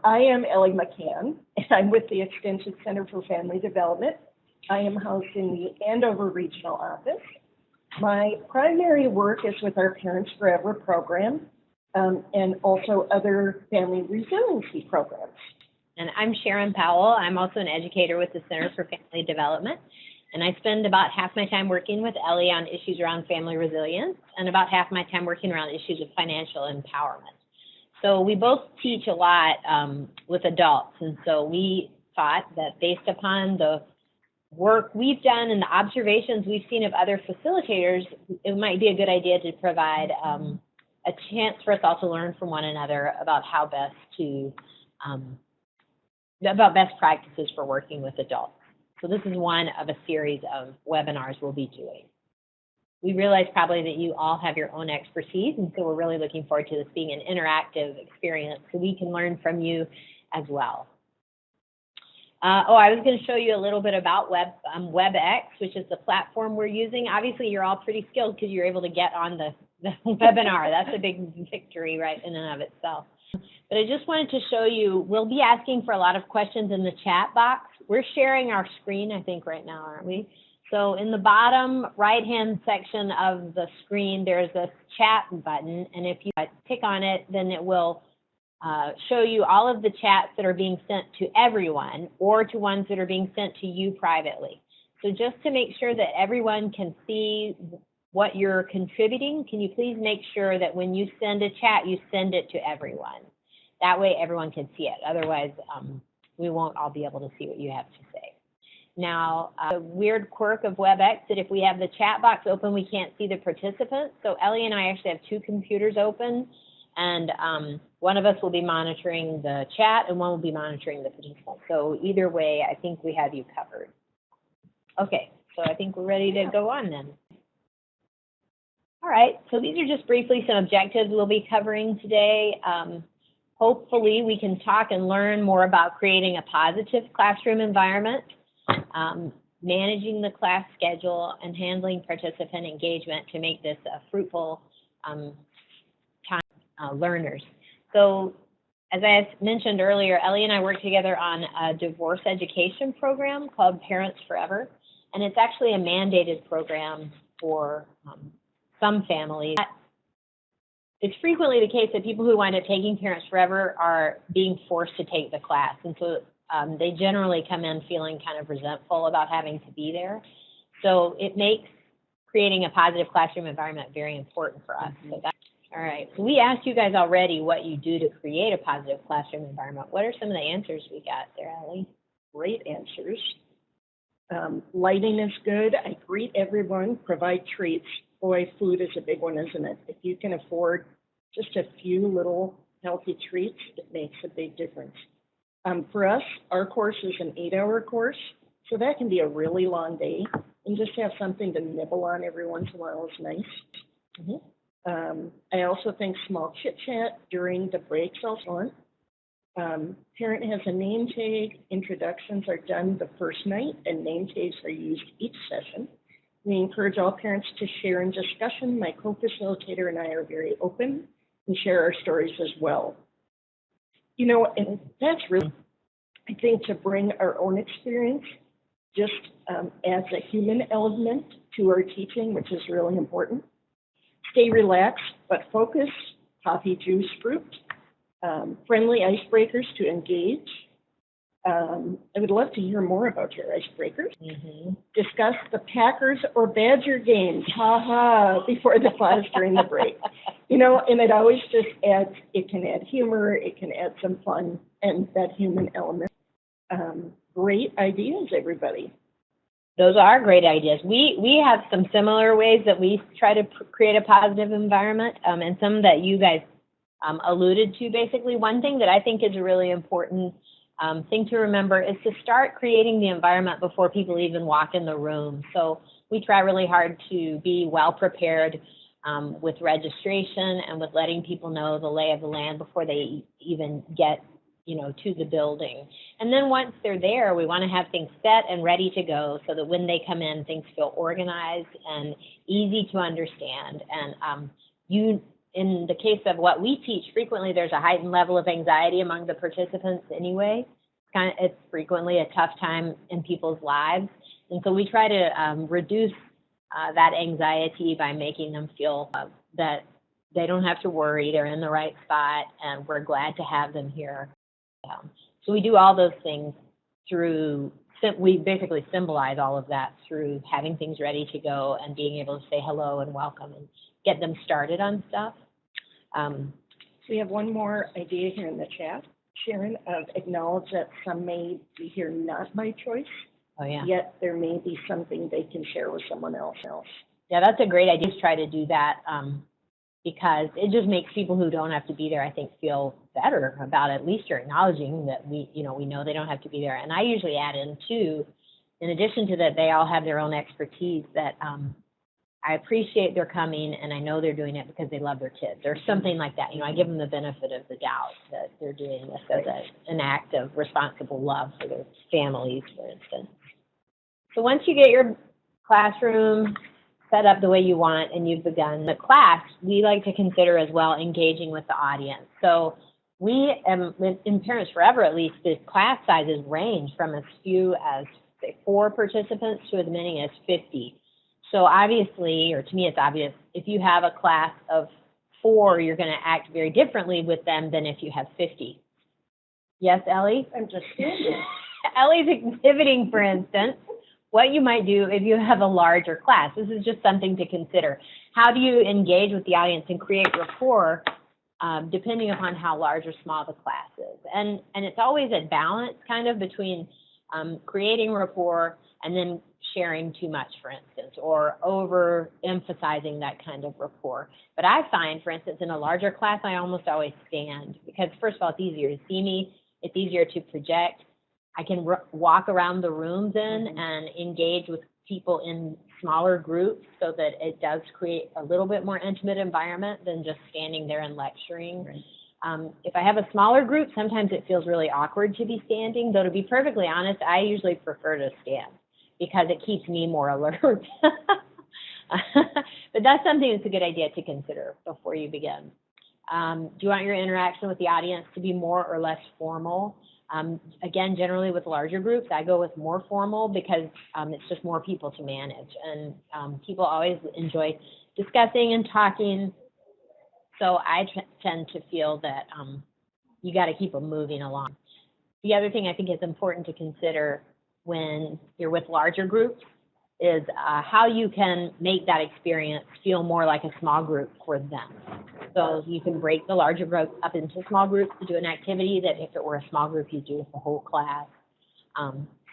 I am Ellie McCann, and I'm with the Extension Center for Family Development. I am housed in the Andover Regional Office. My primary work is with our Parents Forever program and also other family resiliency programs. And I'm Sharon Powell. I'm also an educator with the Center for Family Development. And I spend about half my time working with Ellie on issues around family resilience and about half my time working around issues of financial empowerment. So we both teach a lot with adults. And so we thought that based upon the work we've done and the observations we've seen of other facilitators, it might be a good idea to provide a chance for us all to learn from one another about how best to, about best practices for working with adults. So this is one of a series of webinars we'll be doing. We realize probably that you all have your own expertise, and so we're really looking forward to this being an interactive experience so we can learn from you as well. I was going to show you a little bit about WebEx, which is the platform we're using. Obviously, you're all pretty skilled because you're able to get on the webinar. That's a big victory right in and of itself. But I just wanted to show you, we'll be asking for a lot of questions in the chat box. We're sharing our screen, I think, right now, aren't we? So in the bottom right-hand section of the screen, there's a chat button. And if you click on it, then it will show you all of the chats that are being sent to everyone or to ones that are being sent to you privately. So just to make sure that everyone can see what you're contributing, can you please make sure that when you send a chat, you send it to everyone? That way everyone can see it. Otherwise, we won't all be able to see what you have to say. Now, a weird quirk of WebEx that if we have the chat box open, we can't see the participants. So Ellie and I actually have two computers open, and one of us will be monitoring the chat and one will be monitoring the participants. So either way, I think we have you covered. Okay, so I think we're ready to go on then. All right, so these are just briefly some objectives we'll be covering today. Hopefully we can talk and learn more about creating a positive classroom environment, managing the class schedule, and handling participant engagement to make this a fruitful time learners. So as I mentioned earlier, Ellie and I work together on a divorce education program called Parents Forever, and it's actually a mandated program for some families. It's frequently the case that people who wind up taking Parents Forever are being forced to take the class, and so they generally come in feeling kind of resentful about having to be there. So it makes creating a positive classroom environment very important for us. So that's, all right, so we asked you guys already what you do to create a positive classroom environment. What are some of the answers we got there, Ellie? Great answers. Lighting is good. I greet everyone, provide treats. Boy, food is a big one, isn't it? If you can afford just a few little healthy treats, it makes a big difference. For us, our course is an 8-hour course, so that can be a really long day, and just have something to nibble on every once in a while is nice. I also think small chit-chat during the breaks also on. Parent has a name tag. Introductions are done the first night, and name tags are used each session. We encourage all parents to share in discussion. My co-facilitator and I are very open and share our stories as well. You know, and that's really, I think, to bring our own experience just adds a human element to our teaching, which is really important. Stay relaxed, but focus, coffee, juice, fruit, friendly icebreakers to engage. I would love to hear more about your icebreakers. Discuss the Packers or Badger games, before the class during the break. You know, and it always just adds, it can add humor, it can add some fun, and that human element. Great ideas, everybody. Those are great ideas. We have some similar ways that we try to create a positive environment, and some that you guys alluded to. Basically, one thing that I think is a really important thing to remember is to start creating the environment before people even walk in the room. So we try really hard to be well prepared with registration and with letting people know the lay of the land before they even get, to the building. And then once they're there, we want to have things set and ready to go so that when they come in, things feel organized and easy to understand. And in the case of what we teach, frequently there's a heightened level of anxiety among the participants anyway. It's frequently a tough time in people's lives. And so we try to reduce that anxiety by making them feel that they don't have to worry, they're in the right spot, and we're glad to have them here. So we do all those things through, we basically symbolize all of that through having things ready to go and being able to say hello and welcome and get them started on stuff. We have one more idea here in the chat, Sharon, of acknowledge that some may be here not by choice, yet there may be something they can share with someone else. Yeah, that's a great idea to try to do that because it just makes people who don't have to be there, I think, feel better about at least you're acknowledging that we know they don't have to be there. And I usually add in too, in addition to that, they all have their own expertise, that I appreciate their coming, and I know they're doing it because they love their kids or something like that. I give them the benefit of the doubt that they're doing this as an act of responsible love for their families, for instance. So once you get your classroom set up the way you want and you've begun the class, we like to consider as well engaging with the audience. So we, in Parents Forever at least, the class sizes range from as few as, say, 4 participants to as many as 50. So obviously, or to me it's obvious, if you have a class of 4, you're going to act very differently with them than if you have 50. Yes, Ellie? I'm just standing. Ellie's exhibiting, for instance, what you might do if you have a larger class. This is just something to consider. How do you engage with the audience and create rapport depending upon how large or small the class is? And it's always a balance kind of between creating rapport and then sharing too much, for instance, or overemphasizing that kind of rapport. But I find, for instance, in a larger class, I almost always stand because, first of all, it's easier to see me. It's easier to project. I can walk around the rooms and engage with people in smaller groups so that it does create a little bit more intimate environment than just standing there and lecturing. Right. If I have a smaller group, sometimes it feels really awkward to be standing, though to be perfectly honest, I usually prefer to stand because it keeps me more alert. But that's something that's a good idea to consider before you begin. Do you want your interaction with the audience to be more or less formal? Again, generally with larger groups, I go with more formal because it's just more people to manage. And people always enjoy discussing and talking. So I tend to feel that you got to keep them moving along. The other thing I think is important to consider when you're with larger groups is how you can make that experience feel more like a small group for them. So you can break the larger group up into small groups to do an activity that if it were a small group, you do with the whole class.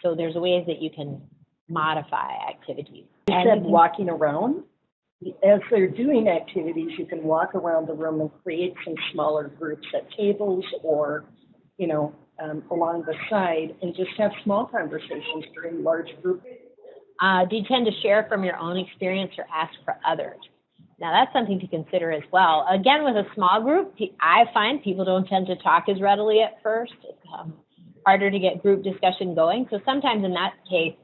So there's ways that you can modify activities. You said walking around. As they're doing activities, you can walk around the room and create some smaller groups at tables or, along the side and just have small conversations during large groups. Do you tend to share from your own experience or ask for others? Now, that's something to consider as well. Again, with a small group, I find people don't tend to talk as readily at first. It's harder to get group discussion going. So sometimes in that case,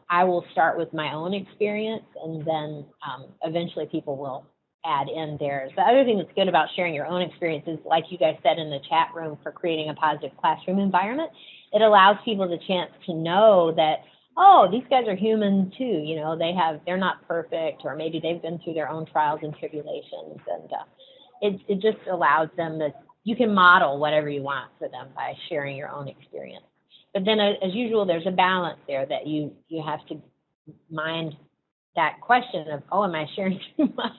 I will start with my own experience, and then eventually people will add in theirs. The other thing that's good about sharing your own experience is, like you guys said in the chat room, for creating a positive classroom environment, it allows people the chance to know that, oh, these guys are human too. They're not perfect, or maybe they've been through their own trials and tribulations, and it just allows them that you can model whatever you want for them by sharing your own experience. But then, as usual, there's a balance there that you have to mind that question of, oh, am I sharing too much?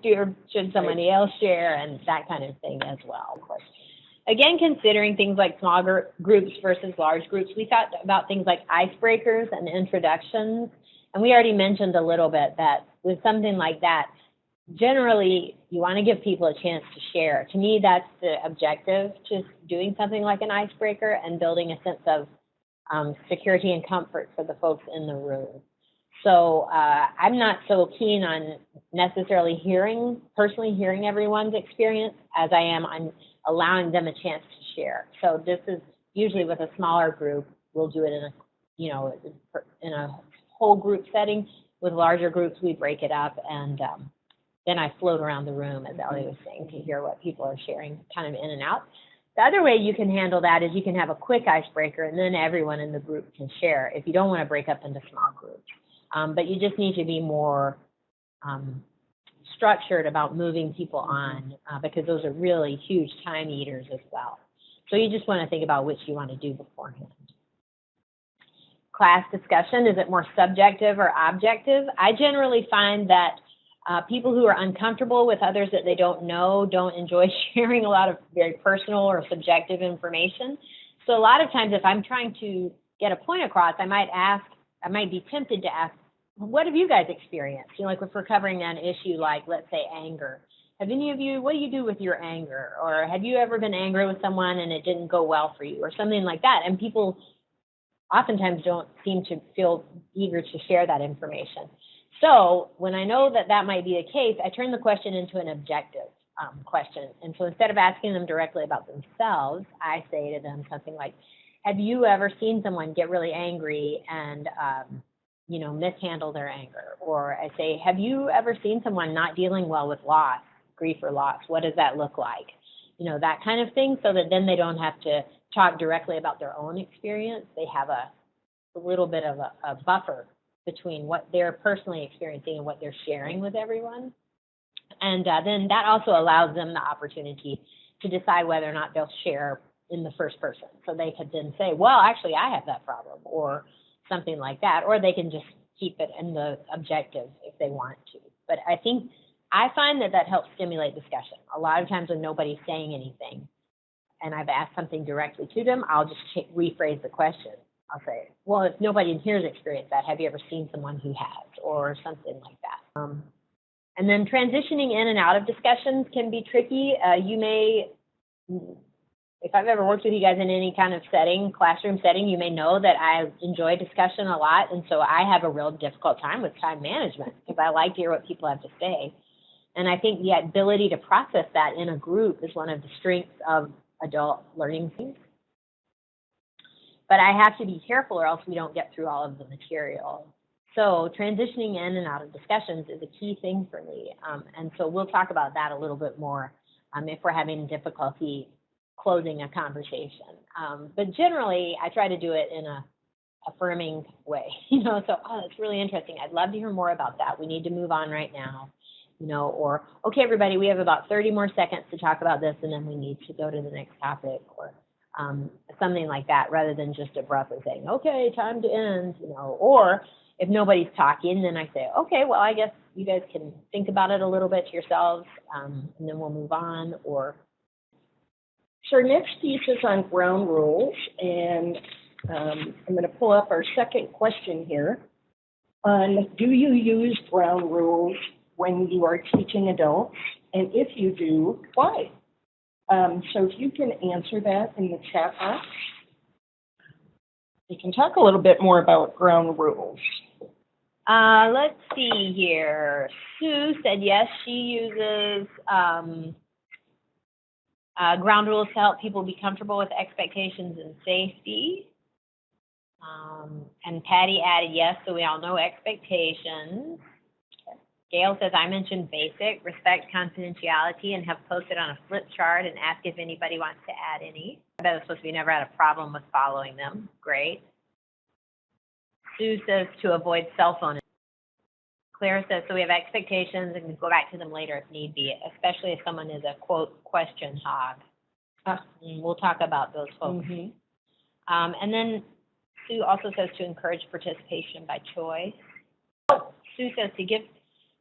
Or should somebody else share? And that kind of thing as well, of course. Again, considering things like small groups versus large groups, we thought about things like icebreakers and introductions. And we already mentioned a little bit that with something like that, generally, you want to give people a chance to share. To me, that's the objective to doing something like an icebreaker and building a sense of security and comfort for the folks in the room. So I'm not so keen on necessarily personally hearing everyone's experience as I am on allowing them a chance to share. So this is usually with a smaller group, we'll do it in a whole group setting. With larger groups, we break it up and then I float around the room, as Ellie was saying, to hear what people are sharing kind of in and out. The other way you can handle that is you can have a quick icebreaker, and then everyone in the group can share if you don't want to break up into small groups. But you just need to be more structured about moving people on because those are really huge time eaters as well. So you just want to think about which you want to do beforehand. Class discussion, is it more subjective or objective? I generally find that people who are uncomfortable with others that they don't know don't enjoy sharing a lot of very personal or subjective information. So a lot of times if I'm trying to get a point across, I might be tempted to ask, what have you guys experienced? You know, like if we're covering an issue like, let's say, anger. Have any of you, what do you do with your anger? Or have you ever been angry with someone and it didn't go well for you or something like that? And people oftentimes don't seem to feel eager to share that information. So when I know that that might be the case, I turn the question into an objective question. And so instead of asking them directly about themselves, I say to them something like, have you ever seen someone get really angry and, mishandle their anger? Or I say, have you ever seen someone not dealing well with loss, grief or loss? What does that look like? You know, that kind of thing, so that then they don't have to talk directly about their own experience. They have a little bit of a buffer between what they're personally experiencing and what they're sharing with everyone. And then that also allows them the opportunity to decide whether or not they'll share in the first person. So they could then say, well, actually, I have that problem, or something like that. Or they can just keep it in the objective if they want to. But I find that helps stimulate discussion. A lot of times when nobody's saying anything and I've asked something directly to them, I'll just rephrase the question. I'll say, well, if nobody in here has experienced that, have you ever seen someone who has, or something like that? And then transitioning in and out of discussions can be tricky. If I've ever worked with you guys in any kind of setting, classroom setting, you may know that I enjoy discussion a lot. And so I have a real difficult time with time management because I like to hear what people have to say. And I think the ability to process that in a group is one of the strengths of adult learning things. But I have to be careful or else we don't get through all of the material. So transitioning in and out of discussions is a key thing for me. And so we'll talk about that a little bit more if we're having difficulty closing a conversation. But generally, I try to do it in a affirming way. So, that's really interesting. I'd love to hear more about that. We need to move on right now. Or, okay, everybody, we have about 30 more seconds to talk about this, and then we need to go to the next topic, or something like that, rather than just abruptly saying, okay, time to end, Or if nobody's talking, then I say, okay, well, I guess you guys can think about it a little bit to yourselves, and then we'll move on. Or so our next piece is on ground rules, and I'm going to pull up our second question here on, do you use ground rules when you are teaching adults? And if you do, why? So if you can answer that in the chat box, we can talk a little bit more about ground rules. Let's see here. Sue said yes, she uses ground rules to help people be comfortable with expectations and safety. And Patty added yes, so we all know expectations. Gail says, I mentioned basic, respect confidentiality, and have posted on a flip chart and asked if anybody wants to add any. I bet it's supposed to be never had a problem with following them. Great. Sue says to avoid cell phone. Clara says, so we have expectations and can go back to them later if need be, especially if someone is a, quote, question hog. We'll talk about those folks. Mm-hmm. And then Sue also says to encourage participation by choice. Sue says to give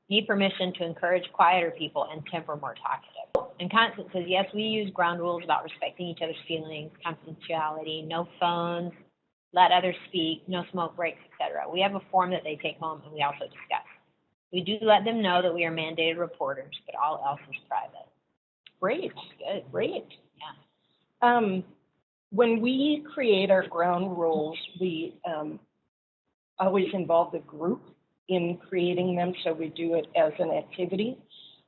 me permission to encourage quieter people and temper more talkative. And Constance says, yes, we use ground rules about respecting each other's feelings, confidentiality, no phones, let others speak, no smoke breaks, etc. We have a form that they take home, and we also discuss. We do let them know that we are mandated reporters, but all else is private. Great. Good. Great. Yeah. When we create our ground rules, we always involve the group in creating them, so we do it as an activity.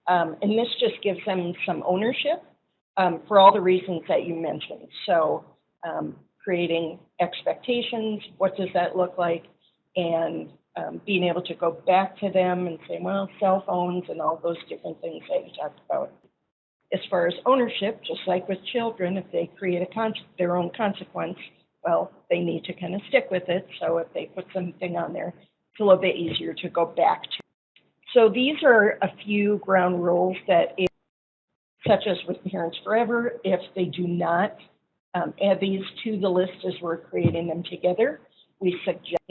And this just gives them some ownership for all the reasons that you mentioned. So creating expectations, what does that look like? And being able to go back to them and say, well, cell phones and all those different things that you talked about. As far as ownership, just like with children, if they create their own consequence, well, they need to kind of stick with it. So if they put something on there, it's a little bit easier to go back to. So these are a few ground rules that, such as with Parents Forever, if they do not add these to the list as we're creating them together, we suggest,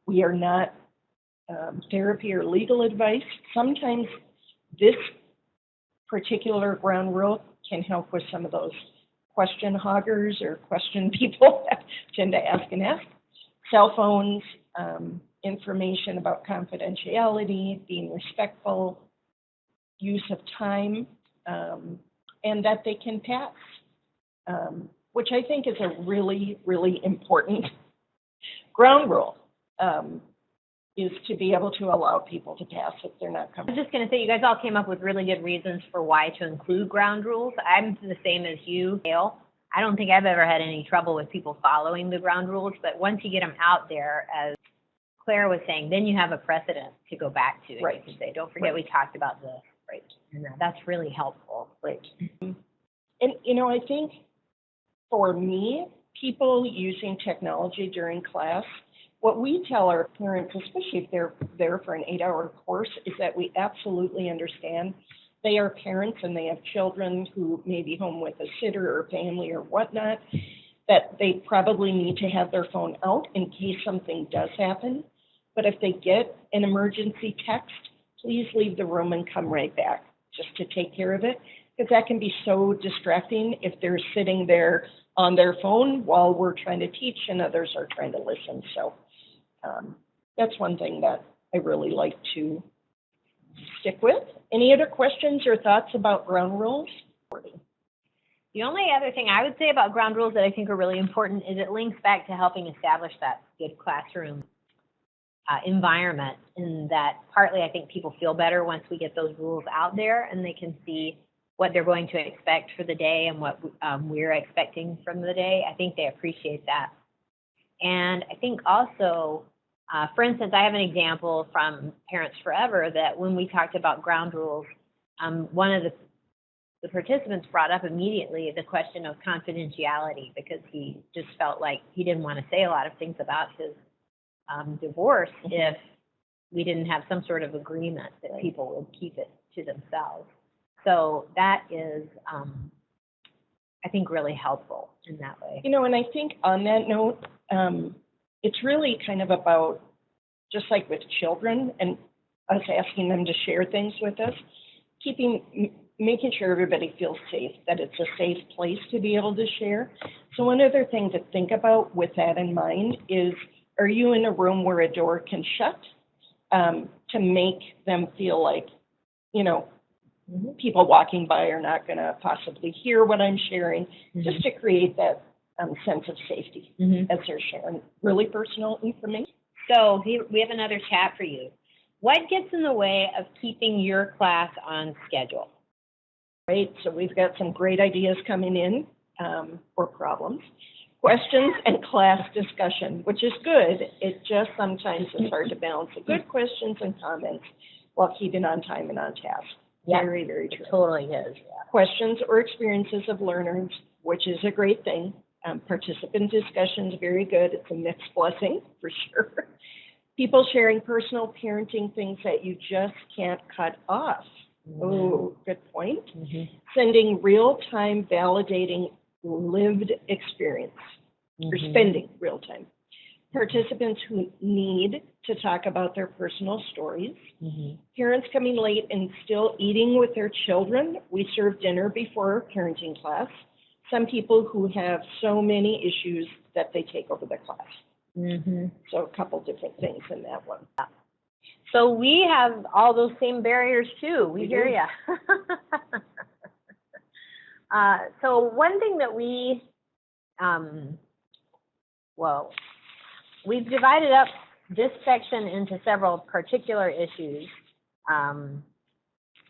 we are not therapy or legal advice. Sometimes this particular ground rule can help with some of those question hoggers or question people that tend to ask and ask. Cell phones, information about confidentiality, being respectful, use of time, and that they can pass, which I think is a really, really important ground rule, is to be able to allow people to pass if they're not comfortable. I was just going to say, you guys all came up with really good reasons for why to include ground rules. I'm the same as you, Gail. I don't think I've ever had any trouble with people following the ground rules, but once you get them out there, as Claire was saying, then you have a precedent to go back to. Right. You can say, don't forget we talked about this. Right. And that's really helpful. Right. And, I think for me, people using technology during class, what we tell our parents, especially if they're there for an 8-hour course, is that we absolutely understand they are parents and they have children who may be home with a sitter or family or whatnot, that they probably need to have their phone out in case something does happen. But if they get an emergency text, please leave the room and come right back just to take care of it, because that can be so distracting if they're sitting there on their phone while we're trying to teach and others are trying to listen. So that's one thing that I really like to stick with. Any other questions or thoughts about ground rules? The only other thing I would say about ground rules that I think are really important is it links back to helping establish that good classroom environment, in that partly I think people feel better once we get those rules out there and they can see what they're going to expect for the day and what we're expecting from the day. I think they appreciate that. And I think also, for instance, I have an example from Parents Forever that when we talked about ground rules, one of the participants brought up immediately the question of confidentiality, because he just felt like he didn't want to say a lot of things about his divorce if we didn't have some sort of agreement that people would keep it to themselves. So that is, I think, really helpful in that way. And I think on that note, it's really kind of about, just like with children and us asking them to share things with us, making sure everybody feels safe, that it's a safe place to be able to share. So one other thing to think about with that in mind is, are you in a room where a door can shut to make them feel like, people walking by are not going to possibly hear what I'm sharing, just to create that sense of safety as they're sharing really personal information. So we have another chat for you. What gets in the way of keeping your class on schedule? Right, so we've got some great ideas coming in, or problems. Questions and class discussion, which is good. It just sometimes is hard to balance the good questions and comments while keeping on time and on task. Yeah, very, very true. It totally is. Yeah. Questions or experiences of learners, which is a great thing. Participant discussions, very good. It's a mixed blessing for sure. People sharing personal parenting things that you just can't cut off. Oh, good point. Sending real-time validating lived experience, or spending real time. Participants who need to talk about their personal stories. Parents coming late and still eating with their children. We serve dinner before parenting class. Some people who have so many issues that they take over the class. So a couple different things in that one. So we have all those same barriers too. We hear you. So one thing that we've divided up this section into several particular issues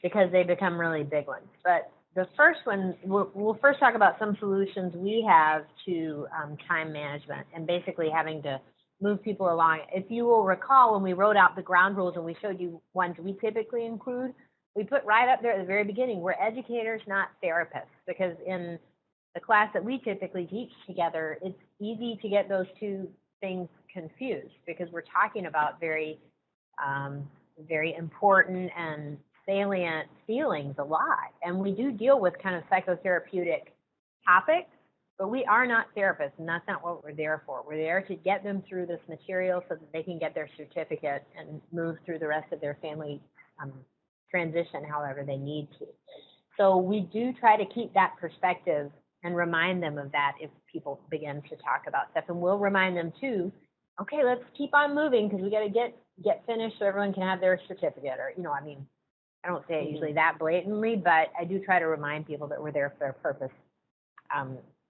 because they become really big ones. But the first one, we'll first talk about some solutions we have to time management and basically having to move people along. If you will recall, when we wrote out the ground rules and we showed you ones we typically include, we put right up there at the very beginning, we're educators, not therapists, because in the class that we typically teach together, it's easy to get those two things confused because we're talking about very, very important and salient feelings a lot. And we do deal with kind of psychotherapeutic topics, but we are not therapists, and that's not what we're there for. We're there to get them through this material so that they can get their certificate and move through the rest of their family transition however they need to. So we do try to keep that perspective and remind them of that if people begin to talk about stuff. And we'll remind them too, okay, let's keep on moving because we got to get finished so everyone can have their certificate. Or, I mean, I don't say it usually that blatantly, but I do try to remind people that we're there for a purpose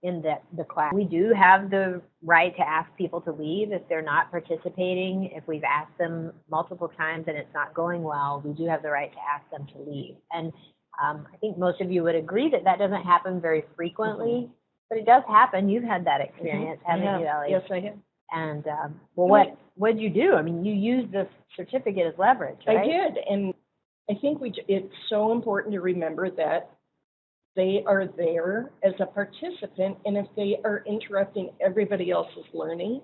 in the class. We do have the right to ask people to leave if they're not participating. If we've asked them multiple times and it's not going well, we do have the right to ask them to leave. And I think most of you would agree that doesn't happen very frequently, but it does happen. You've had that experience, haven't you, Ellie? Yes, I have. And what did you do? I mean, you used the certificate as leverage, right? I did, and I think it's so important to remember that they are there as a participant, and if they are interrupting everybody else's learning,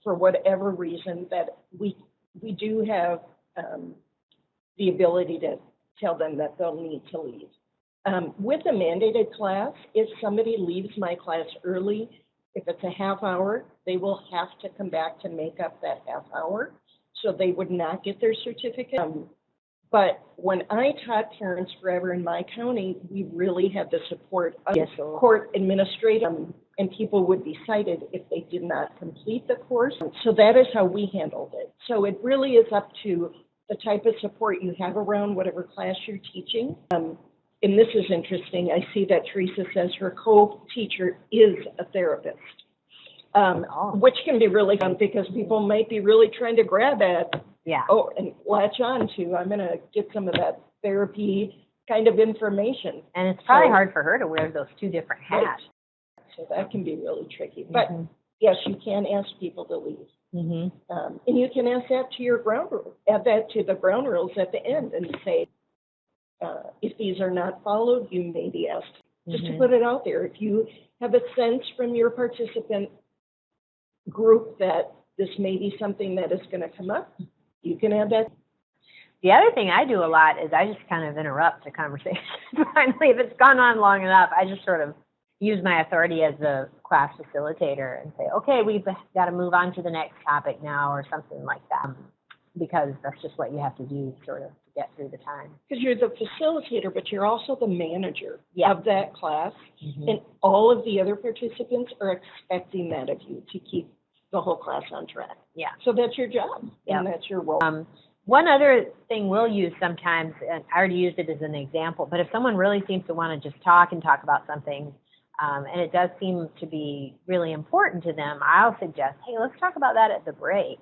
for whatever reason, that we do have the ability to tell them that they'll need to leave. With a mandated class, if somebody leaves my class early, if it's a half hour, they will have to come back to make up that half hour, so they would not get their certificate. But when I taught Parents Forever in my county, we really had the support of court administrative, and people would be cited if they did not complete the course. So that is how we handled it. So it really is up to the type of support you have around whatever class you're teaching. And this is interesting. I see that Teresa says her co-teacher is a therapist, which can be really fun because people might be really trying to grab at, and latch on to, I'm going to get some of that therapy kind of information. And it's probably hard for her to wear those two different hats. Right. So that can be really tricky. But yes, you can ask people to leave. And you can ask that to your ground rules, add that to the ground rules at the end and say, if these are not followed, you may be asked. Just to put it out there, if you have a sense from your participant group that this may be something that is going to come up, you can add that. The other thing I do a lot is I just kind of interrupt the conversation. Finally, if it's gone on long enough, I just sort of use my authority as a class facilitator and say, okay, we've got to move on to the next topic now or something like that, because that's just what you have to do sort of to get through the time. Because you're the facilitator, but you're also the manager of that class, and all of the other participants are expecting that of you to keep the whole class on track. So that's your job, and that's your role. One other thing we'll use sometimes, and I already used it as an example, but if someone really seems to want to just talk about something, and it does seem to be really important to them, I'll suggest, hey, let's talk about that at the break,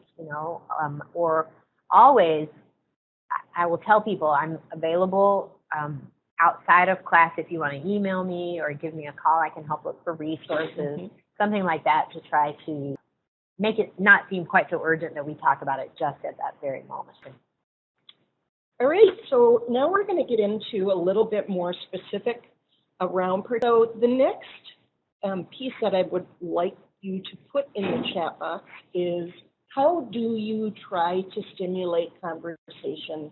or always, I will tell people I'm available outside of class if you want to email me or give me a call. I can help look for resources, something like that, to try to make it not seem quite so urgent that we talk about it just at that very moment. All right, so now we're going to get into a little bit more specific around. So the next piece that I would like you to put in the chat box is, how do you try to stimulate conversation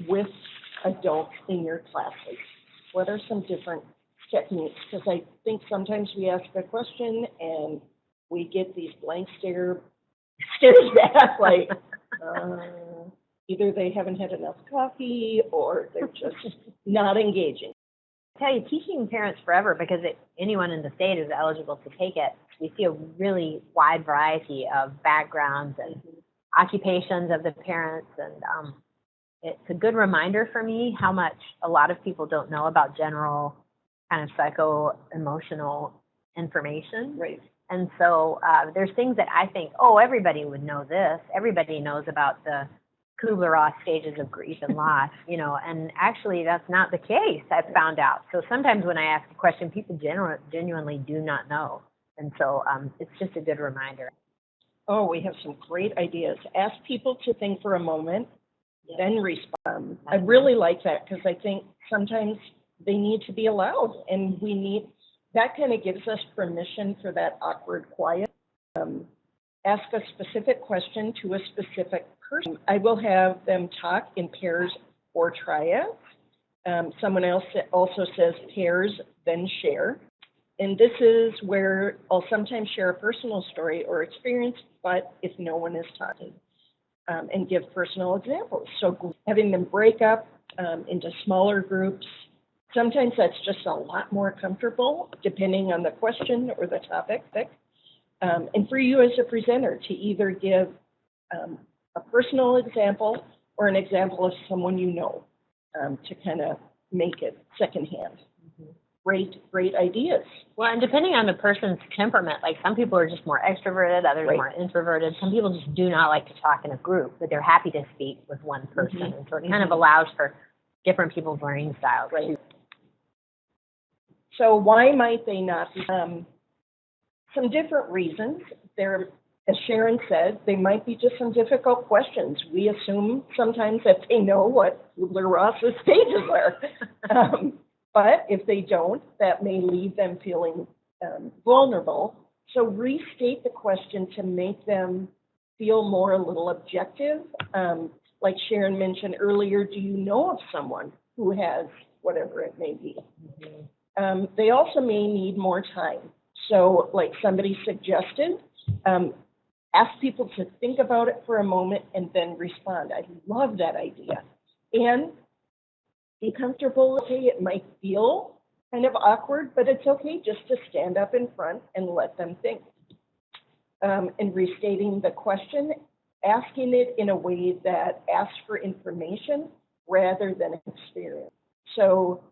with adults in your classes? What are some different techniques? Because I think sometimes we ask a question and we get these blank stares back, like either they haven't had enough coffee or they're just not engaging. I tell you, teaching Parents Forever, because anyone in the state is eligible to take it, we see a really wide variety of backgrounds and occupations of the parents, and it's a good reminder for me how much a lot of people don't know about general kind of psycho-emotional information. Right. And so there's things that I think, everybody would know this. Everybody knows about the Kubler-Ross stages of grief and loss, and actually that's not the case, I've found out. So sometimes when I ask a question, people genuinely do not know. And so it's just a good reminder. Oh, we have some great ideas. Ask people to think for a moment, Yep. then respond. I really like that because I think sometimes they need to be allowed, and that kind of gives us permission for that awkward quiet. Ask a specific question to a specific person. I will have them talk in pairs or triads. Someone else also says pairs, then share. And this is where I'll sometimes share a personal story or experience, but if no one is talking, and give personal examples. So having them break up into smaller groups, sometimes that's just a lot more comfortable depending on the question or the topic. And for you as a presenter to either give a personal example or an example of someone you know, to kind of make it secondhand. Great ideas. Well, and depending on the person's temperament, like some people are just more extroverted, others Right. more introverted. Some people just do not like to talk in a group, but they're happy to speak with one person. Mhm. And so it kind of allows for different people's learning styles. Right. So why might they not be? Some different reasons. There, as Sharon said, they might be just some difficult questions. We assume sometimes that they know what Kubler-Ross's stages are. But if they don't, that may leave them feeling vulnerable. So restate the question to make them feel more a little objective. Like Sharon mentioned earlier, do you know of someone who has whatever it may be? They also may need more time. So like somebody suggested, ask people to think about it for a moment and then respond. I love that idea. And be comfortable. Okay, it might feel kind of awkward, but it's okay just to stand up in front and let them think. And restating the question, asking it in a way that asks for information rather than experience. So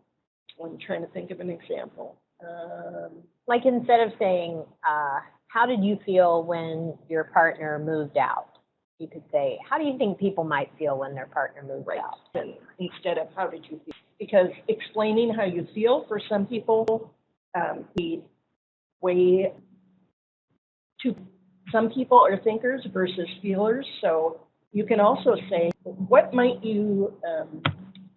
I'm trying to think of an example. Like instead of saying, how did you feel when your partner moved out? You could say, how do you think people might feel when their partner moves out? And instead of how did you feel? Because explaining how you feel for some people, the way to some people are thinkers versus feelers. So you can also say, what might you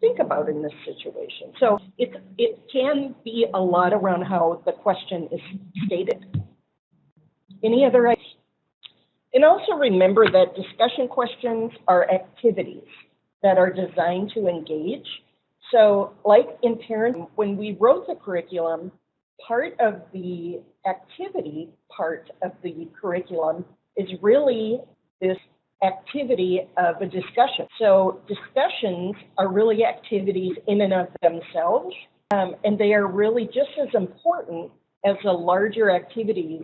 think about in this situation? So it can be a lot around how the question is stated. Any other ideas? And also remember that discussion questions are activities that are designed to engage. So like in parenting, when we wrote the curriculum, part of the activity part of the curriculum is really this activity of a discussion. So discussions are really activities in and of themselves, and they are really just as important as the larger activities,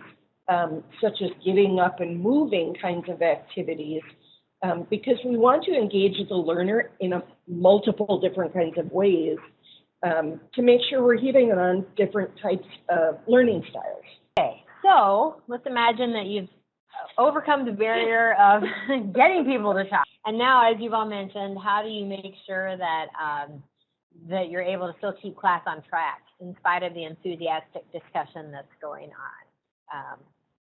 such as getting up and moving kinds of activities, because we want to engage the learner in multiple different kinds of ways to make sure we're hitting on different types of learning styles. Okay, so let's imagine that you've overcome the barrier of getting people to talk. And now, as you've all mentioned, how do you make sure that that you're able to still keep class on track in spite of the enthusiastic discussion that's going on?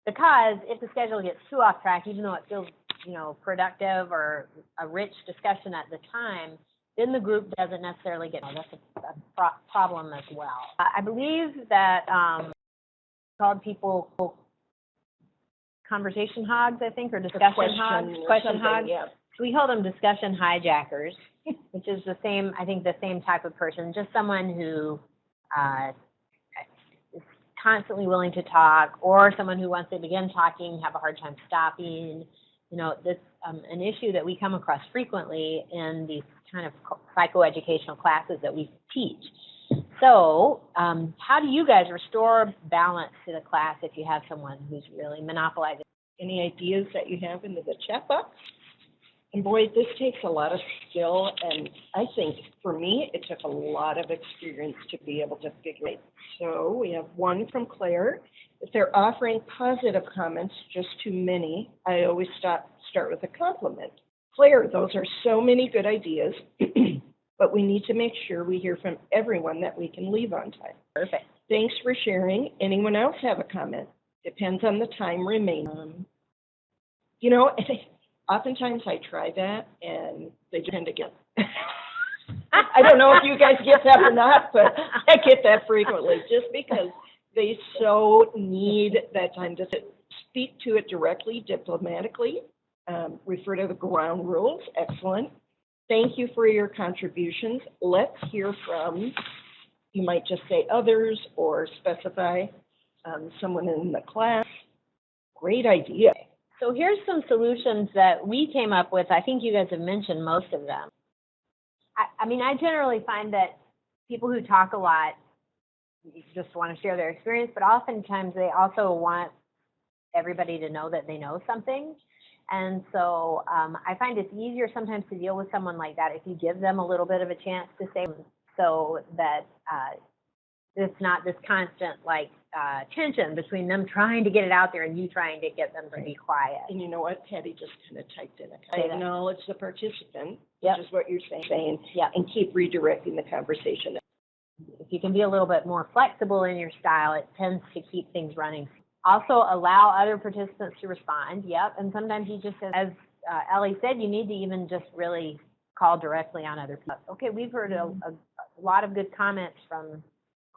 Because if the schedule gets too off track, even though it feels, productive or a rich discussion at the time, then the group doesn't necessarily get. That's a problem as well. I believe that called people conversation hogs, I think, or discussion hogs. Question hogs. Yeah. So we call them discussion hijackers, which is the same type of person, just someone who is constantly willing to talk, or someone who, once they begin talking, have a hard time stopping. This an issue that we come across frequently in these kind of psychoeducational classes that we teach. So how do you guys restore balance to the class if you have someone who's really monopolizing? Any ideas that you have into the chat box? And boy, this takes a lot of skill, and I think for me, it took a lot of experience to be able to figure it. So we have one from Claire. If they're offering positive comments, just too many, I always start with a compliment. Claire, those are so many good ideas, but we need to make sure we hear from everyone that we can leave on time. Perfect. Thanks for sharing. Anyone else have a comment? Depends on the time remaining. You know, oftentimes I try that, and they just tend to get. I don't know if you guys get that or not, but I get that frequently, just because they so need that time to speak to it directly, diplomatically, refer to the ground rules. Excellent. Thank you for your contributions. Let's hear from, you might just say others or specify someone in the class. Great idea. So here's some solutions that we came up with. I think you guys have mentioned most of them. I mean, I generally find that people who talk a lot just want to share their experience, but oftentimes they also want everybody to know that they know something. And so I find it's easier sometimes to deal with someone like that if you give them a little bit of a chance to say, so that it's not this constant tension between them trying to get it out there and you trying to get them to be quiet. And you know what? Patty just kind of typed in it. I acknowledge the participant, Yep. which is what you're saying, Yep. and keep redirecting the conversation. If you can be a little bit more flexible in your style, it tends to keep things running. Also, allow other participants to respond. Yep. And sometimes you just, as Ellie said, you need to even just really call directly on other people. Okay, we've heard a lot of good comments from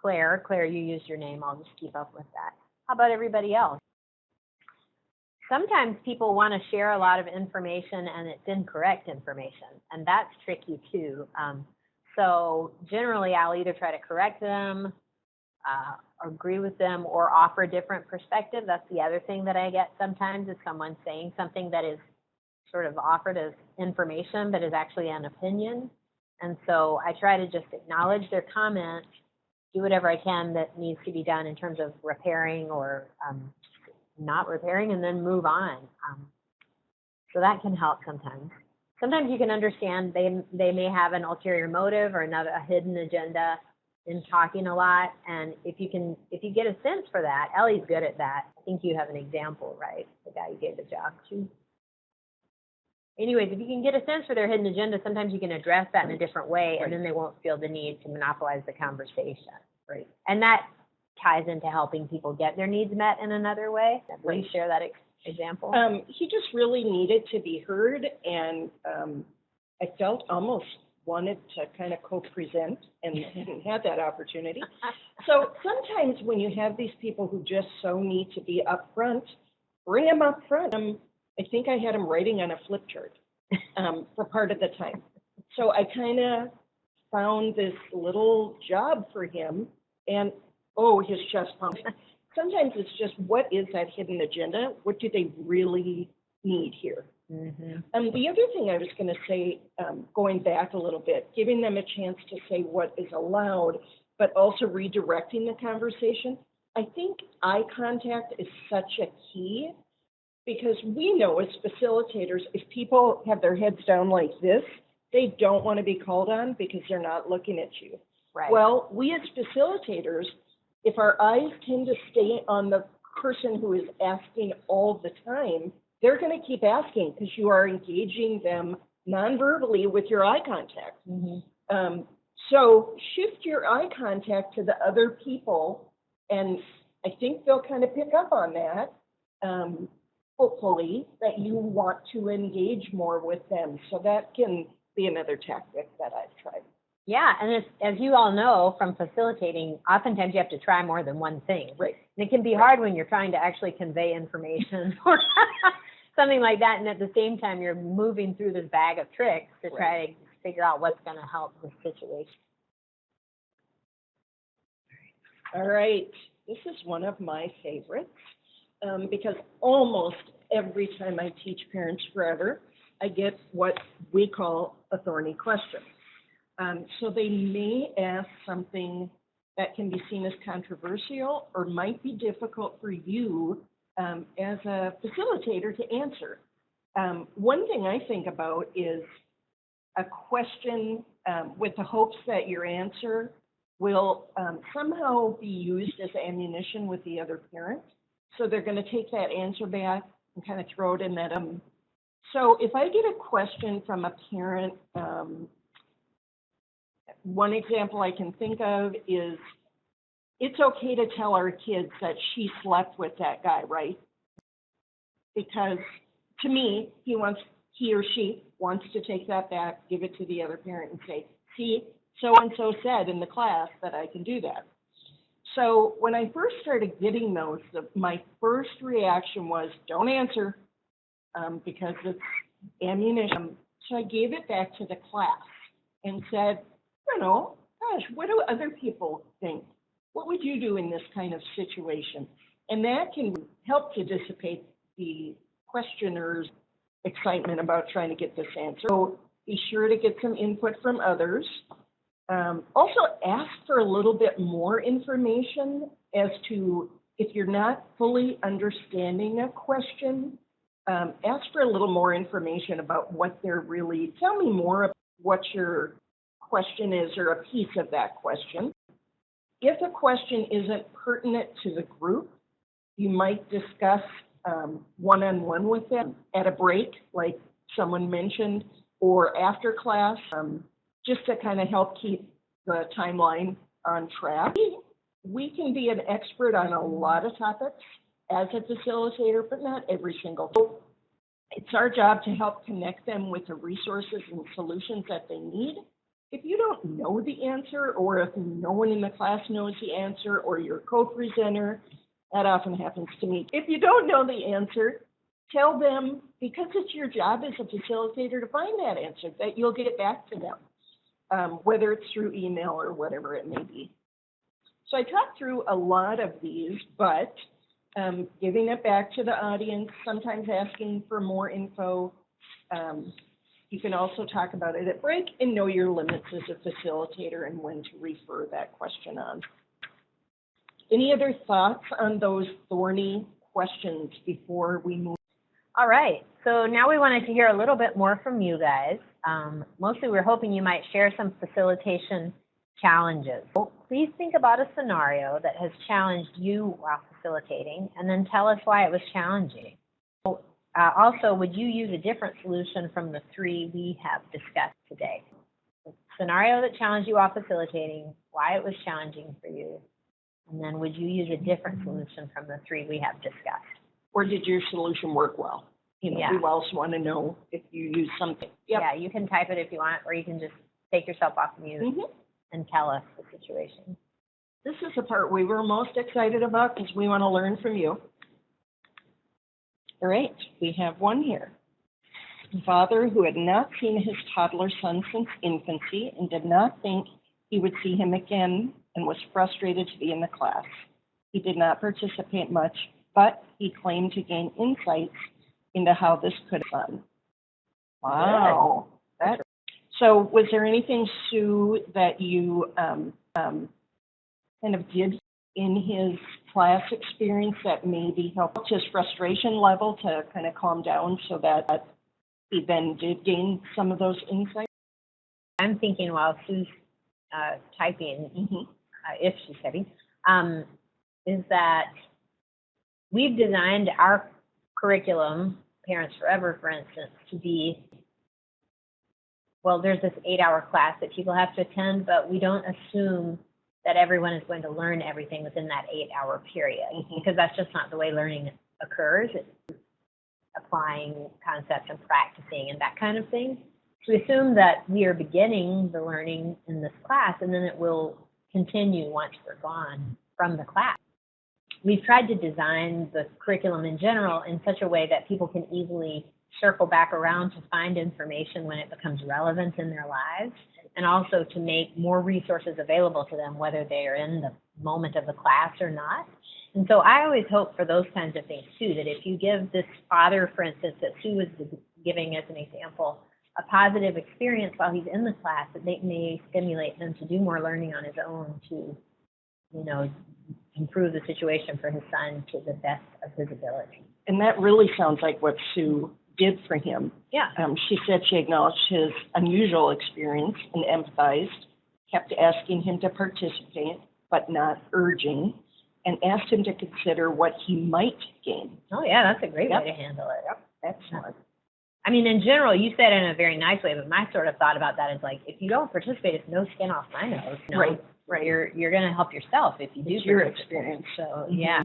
Claire. Claire, you used your name. I'll just keep up with that. How about everybody else? Sometimes people want to share a lot of information and it's incorrect information, and that's tricky too. So generally, I'll either try to correct them, agree with them, or offer a different perspective. That's the other thing that I get sometimes, is someone saying something that is sort of offered as information but is actually an opinion. And so I try to just acknowledge their comment, do whatever I can that needs to be done in terms of repairing or not repairing, and then move on. So that can help sometimes. Sometimes you can understand they may have an ulterior motive or a hidden agenda in talking a lot. And if you get a sense for that, Ellie's good at that. I think you have an example, right? The guy you gave the job to. Anyways, if you can get a sense for their hidden agenda, sometimes you can address that in a different way, and then they won't feel the need to monopolize the conversation. Right. And that ties into helping people get their needs met in another way. Will you share that example? He just really needed to be heard, and I felt almost wanted to kind of co-present and didn't have that opportunity. So sometimes when you have these people who just so need to be up front, bring them up front. I think I had him writing on a flip chart for part of the time. So I kind of found this little job for him, and his chest pumped. Sometimes it's just, what is that hidden agenda? What do they really need here? Mm-hmm. The other thing I was going to say, going back a little bit, giving them a chance to say what is allowed, but also redirecting the conversation. I think eye contact is such a key, because we know as facilitators, if people have their heads down like this, they don't want to be called on because they're not looking at you. Right. Well, we as facilitators, if our eyes tend to stay on the person who is asking all the time, they're going to keep asking because you are engaging them non-verbally with your eye contact. Mm-hmm. So shift your eye contact to the other people, and I think they'll kind of pick up on that. Hopefully, that you want to engage more with them. So that can be another tactic that I've tried. Yeah, and as you all know from facilitating, oftentimes you have to try more than one thing. Right. And it can be hard when you're trying to actually convey information or something like that, and at the same time you're moving through this bag of tricks to try to figure out what's going to help the situation. All right, this is one of my favorites. Because almost every time I teach Parents Forever, I get what we call a thorny question. So they may ask something that can be seen as controversial or might be difficult for you as a facilitator to answer. One thing I think about is a question with the hopes that your answer will somehow be used as ammunition with the other parent. So they're going to take that answer back and kind of throw it in that. So if I get a question from a parent, one example I can think of is, it's okay to tell our kids that she slept with that guy, right? Because to me, he or she wants to take that back, give it to the other parent and say, see, so-and-so said in the class that I can do that. So when I first started getting those, my first reaction was, don't answer, because it's ammunition. So I gave it back to the class and said, gosh, what do other people think? What would you do in this kind of situation? And that can help to dissipate the questioner's excitement about trying to get this answer. So be sure to get some input from others. Also ask for a little bit more information as to if you're not fully understanding a question, ask for a little more information about what they're really, tell me more about what your question is or a piece of that question. If a question isn't pertinent to the group, you might discuss one-on-one with them at a break, like someone mentioned, or after class, just to kind of help keep the timeline on track. We can be an expert on a lot of topics as a facilitator, but not every single. So it's our job to help connect them with the resources and solutions that they need. If you don't know the answer, or if no one in the class knows the answer, or your co-presenter, that often happens to me. If you don't know the answer, tell them, because it's your job as a facilitator to find that answer, that you'll get it back to them, whether it's through email or whatever it may be. So I talked through a lot of these, but giving it back to the audience, sometimes asking for more info. You can also talk about it at break and know your limits as a facilitator and when to refer that question on. Any other thoughts on those thorny questions before we move? All right, so now we wanted to hear a little bit more from you guys. Mostly we're hoping you might share some facilitation challenges. So please think about a scenario that has challenged you while facilitating, and then tell us why it was challenging. Also, would you use a different solution from the three we have discussed today? A scenario that challenged you while facilitating, why it was challenging for you, and then would you use a different solution from the three we have discussed? Or did your solution work well? We also want to know if you use something. Yep. Yeah, you can type it if you want, or you can just take yourself off mute and tell us the situation. This is the part we were most excited about because we want to learn from you. All right, we have one here. A father who had not seen his toddler son since infancy and did not think he would see him again and was frustrated to be in the class. He did not participate much, but he claimed to gain insights into how this could have done. Wow. So was there anything, Sue, that you kind of did in his class experience that maybe helped his frustration level to kind of calm down so that he then did gain some of those insights? I'm thinking while Sue's typing, if she's typing, is that we've designed our curriculum, Parents Forever, for instance, to be, well, there's this 8-hour class that people have to attend, but we don't assume that everyone is going to learn everything within that 8-hour period, because that's just not the way learning occurs. It's applying concepts and practicing and that kind of thing. So we assume that we are beginning the learning in this class, and then it will continue once we're gone from the class. We've tried to design the curriculum in general in such a way that people can easily circle back around to find information when it becomes relevant in their lives, and also to make more resources available to them, whether they are in the moment of the class or not. And so I always hope for those kinds of things too, that if you give this father, for instance, that Sue was giving as an example, a positive experience while he's in the class, that they may stimulate him to do more learning on his own to, improve the situation for his son to the best of his ability. And that really sounds like what Sue did for him. Yeah. She said she acknowledged his unusual experience and empathized, kept asking him to participate, but not urging, and asked him to consider what he might gain. Oh, yeah, that's a great way to handle it. Yep, excellent. I mean, in general, you said it in a very nice way, but my sort of thought about that is like, if you don't participate, it's no skin off my nose. Right. You're going to help yourself if you do. It's your experience. So, yeah.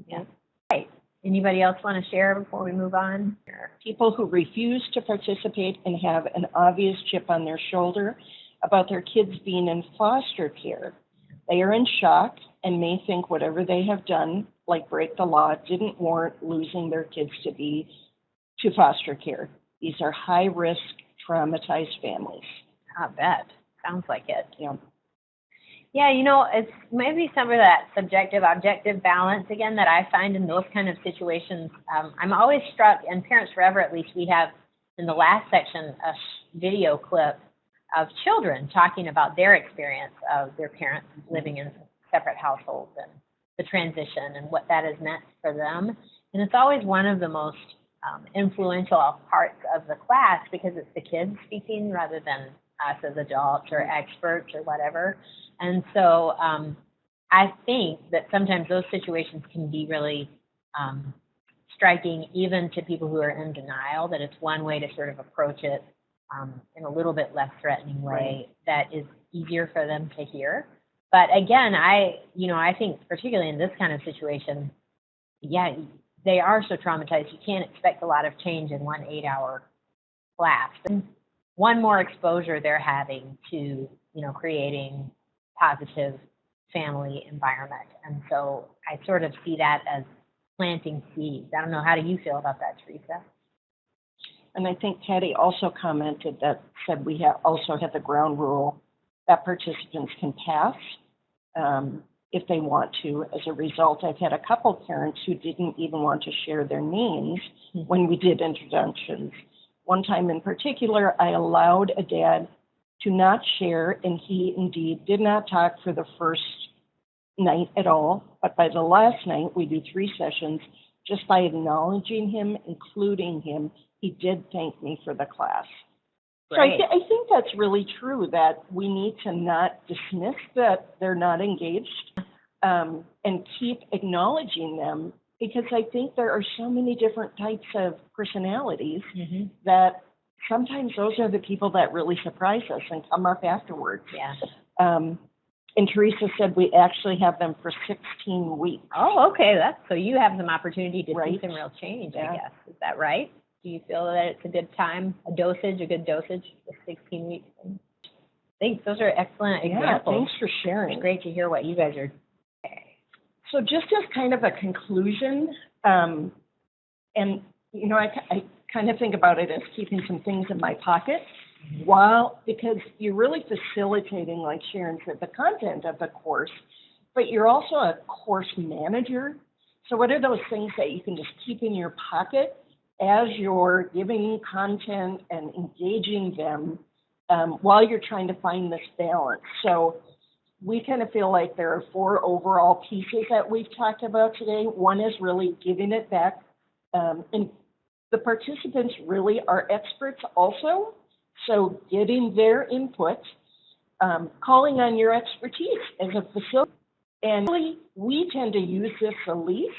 Right. Anybody else want to share before we move on? People who refuse to participate and have an obvious chip on their shoulder about their kids being in foster care. They are in shock and may think whatever they have done, like break the law, didn't warrant losing their kids to foster care. These are high-risk, traumatized families. I bet. Sounds like it. Yeah. Yeah, you know, it's maybe some of that subjective-objective balance, again, that I find in those kind of situations. I'm always struck, and Parents Forever, at least, we have in the last section a video clip of children talking about their experience of their parents living in separate households and the transition and what that has meant for them. And it's always one of the most influential parts of the class because it's the kids speaking rather than us as adults or experts or whatever. And so I think that sometimes those situations can be really striking even to people who are in denial, that it's one way to sort of approach it in a little bit less threatening way that is easier for them to hear. But again, I think particularly in this kind of situation, yeah, they are so traumatized. You can't expect a lot of change in 1 8-hour class. And one more exposure they're having to, creating positive family environment. And so I sort of see that as planting seeds. I don't know, how do you feel about that, Teresa? And I think Patty also commented that said we also have the ground rule that participants can pass if they want to. As a result, I've had a couple parents who didn't even want to share their names when we did introductions. One time in particular, I allowed a dad to not share, and he indeed did not talk for the first night at all. But by the last night, we do 3 sessions, just by acknowledging him, including him, he did thank me for the class. Great. So I think that's really true, that we need to not dismiss that they're not engaged and keep acknowledging them, because I think there are so many different types of personalities that sometimes those are the people that really surprise us and come up afterwards. Yeah. And Teresa said we actually have them for 16 weeks. Oh, okay. So you have some opportunity to see Right. some real change, Yeah. I guess. Is that right? Do you feel that it's a good time, a good dosage, the 16 weeks? Thanks. Those are excellent Yeah, examples. thanks for sharing. It's great to hear what you guys are doing. So just as kind of a conclusion, and, I kind of think about it as keeping some things in my pocket, because you're really facilitating, like Sharon said, the content of the course, but you're also a course manager. So what are those things that you can just keep in your pocket as you're giving content and engaging them while you're trying to find this balance? So we kind of feel like there are 4 overall pieces that we've talked about today. One is really giving it back. And the participants really are experts also. So getting their input, calling on your expertise as a facilitator. And really, we tend to use this the least.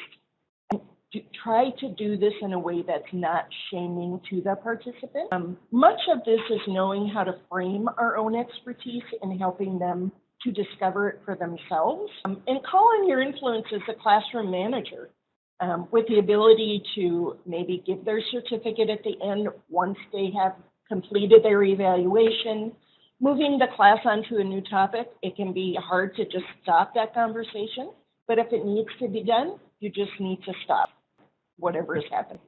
To try to do this in a way that's not shaming to the participant. Much of this is knowing how to frame our own expertise and helping them to discover it for themselves. And call on your influence as a classroom manager with the ability to maybe give their certificate at the end once they have completed their evaluation. Moving the class onto a new topic, it can be hard to just stop that conversation, but if it needs to be done, you just need to stop whatever is happening.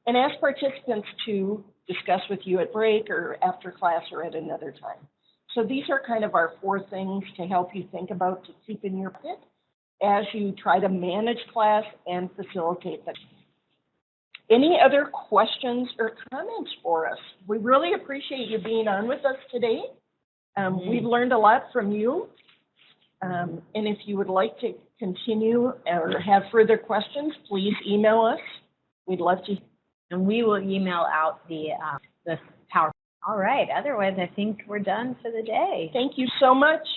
And ask participants to discuss with you at break or after class or at another time. So these are kind of our 4 things to help you think about to keep in your pocket as you try to manage class and facilitate them. Any other questions or comments for us? We really appreciate you being on with us today. We've learned a lot from you. And if you would like to continue or have further questions, please email us. We'd love to. And we will email out the PowerPoint. All right. Otherwise, I think we're done for the day. Thank you so much.